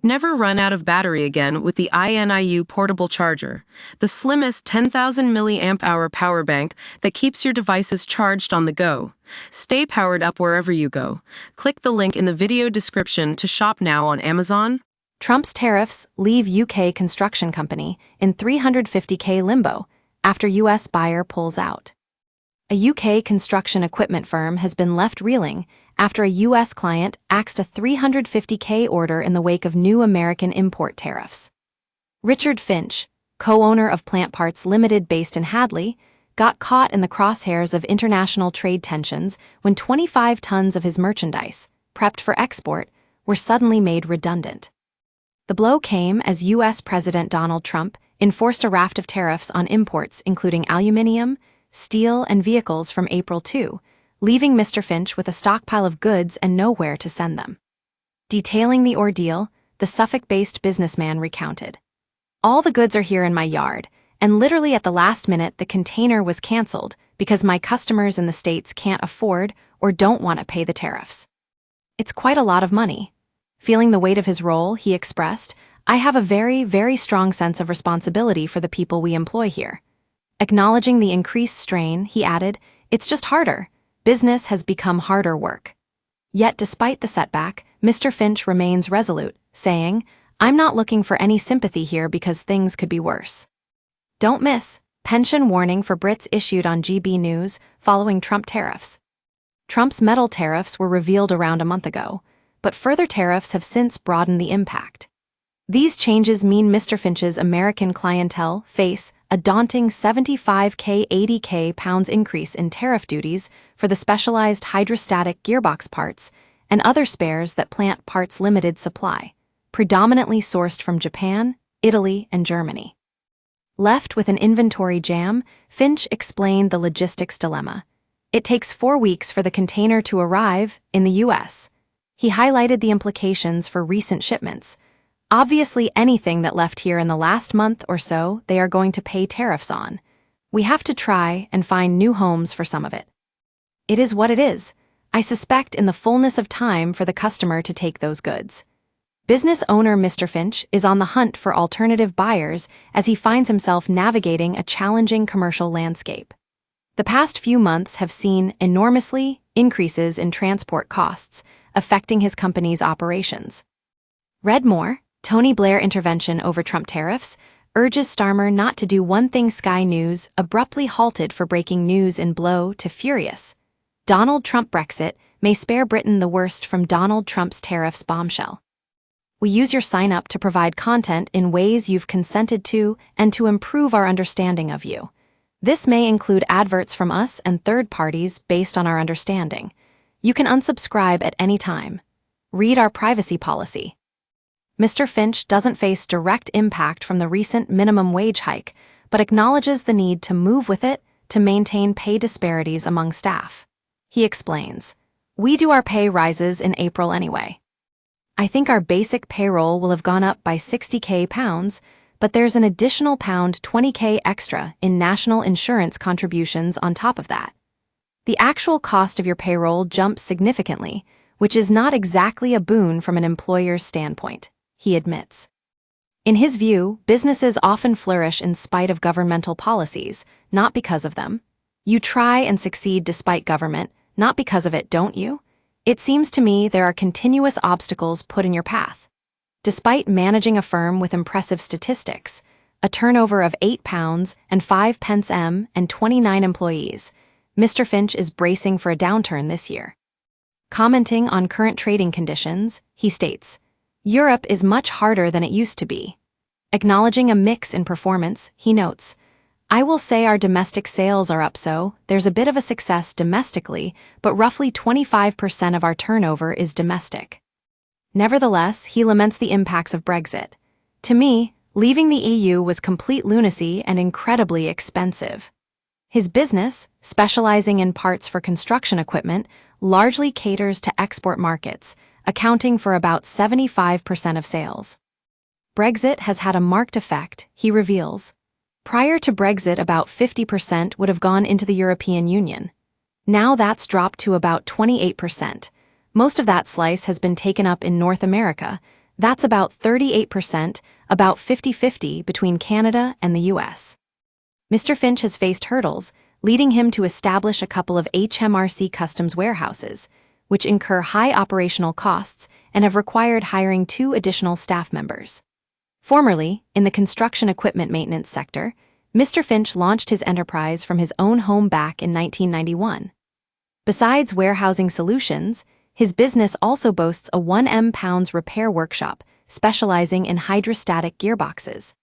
Never run out of battery again with the INIU portable charger, the slimmest 10,000 milliamp hour power bank that keeps your devices charged on the go. Stay powered up wherever you go. Click the link in the video description to shop now on Amazon. Trump's tariffs leave UK construction company in $350K limbo after US buyer pulls out. A UK construction equipment firm has been left reeling after a US client axed a $350K order in the wake of new American import tariffs. Richard Finch, co-owner of Plant Parts Limited based in Hadley, got caught in the crosshairs of international trade tensions when 25 tons of his merchandise, prepped for export, were suddenly made redundant. The blow came as US President Donald Trump enforced a raft of tariffs on imports including aluminum, steel, and vehicles from April 2, leaving Mr. Finch with a stockpile of goods and nowhere to send them. Detailing the ordeal, the Suffolk-based businessman recounted, "All the goods are here in my yard, and literally at the last minute the container was canceled because my customers in the States can't afford or don't want to pay the tariffs. It's quite a lot of money." Feeling the weight of his role, he expressed, "I have a very, very strong sense of responsibility for the people we employ here." Acknowledging the increased strain, he added, "It's just harder. Business has become harder work." Yet despite the setback, Mr. Finch remains resolute, saying, "I'm not looking for any sympathy here because things could be worse." Don't miss, pension warning for Brits issued on GB News following Trump tariffs. Trump's metal tariffs were revealed around a month ago, but further tariffs have since broadened the impact. These changes mean Mr. Finch's American clientele face a daunting 75K 80K pounds increase in tariff duties for the specialized hydrostatic gearbox parts and other spares that Plant Parts Limited supply, predominantly sourced from Japan, Italy, and Germany. Left with an inventory jam, Finch explained the logistics dilemma. It takes 4 weeks for the container to arrive in the US. He highlighted the implications for recent shipments. Obviously, anything that left here in the last month or so, they are going to pay tariffs on. We have to try and find new homes for some of it. It is what it is. I suspect in the fullness of time for the customer to take those goods. Business owner Mr. Finch is on the hunt for alternative buyers as he finds himself navigating a challenging commercial landscape. The past few months have seen enormously increases in transport costs, affecting his company's operations. Read more. Tony Blair intervention over Trump tariffs urges Starmer not to do one thing. Sky News abruptly halted for breaking news in blow to furious. Donald Trump Brexit may spare Britain the worst from Donald Trump's tariffs bombshell. We use your sign-up to provide content in ways you've consented to and to improve our understanding of you. This may include adverts from us and third parties based on our understanding. You can unsubscribe at any time. Read our privacy policy. Mr. Finch doesn't face direct impact from the recent minimum wage hike, but acknowledges the need to move with it to maintain pay disparities among staff. He explains, "We do our pay rises in April anyway. I think our basic payroll will have gone up by 60K pounds, but there's an additional £20K extra in national insurance contributions on top of that. The actual cost of your payroll jumps significantly, which is not exactly a boon from an employer's standpoint," he admits. In his view, businesses often flourish in spite of governmental policies, not because of them. You try and succeed despite government, not because of it, don't you? It seems to me there are continuous obstacles put in your path. Despite managing a firm with impressive statistics, a turnover of £8 and 5 pence and 29 employees, Mr. Finch is bracing for a downturn this year. Commenting on current trading conditions, he states, "Europe is much harder than it used to be." Acknowledging a mix in performance, he notes, "I will say our domestic sales are up, so there's a bit of a success domestically, but roughly 25% of our turnover is domestic." Nevertheless, he laments the impacts of Brexit. "To me, leaving the EU was complete lunacy and incredibly expensive." His business, specializing in parts for construction equipment, largely caters to export markets, accounting for about 75% of sales. Brexit has had a marked effect, he reveals. Prior to Brexit, about 50% would have gone into the European Union. Now that's dropped to about 28%. Most of that slice has been taken up in North America. That's about 38%, about 50-50 between Canada and the US. Mr. Finch has faced hurdles, leading him to establish a couple of HMRC customs warehouses, which incur high operational costs and have required hiring 2 additional staff members. Formerly, in the construction equipment maintenance sector, Mr. Finch launched his enterprise from his own home back in 1991. Besides warehousing solutions, his business also boasts a 1M pounds repair workshop specializing in hydrostatic gearboxes.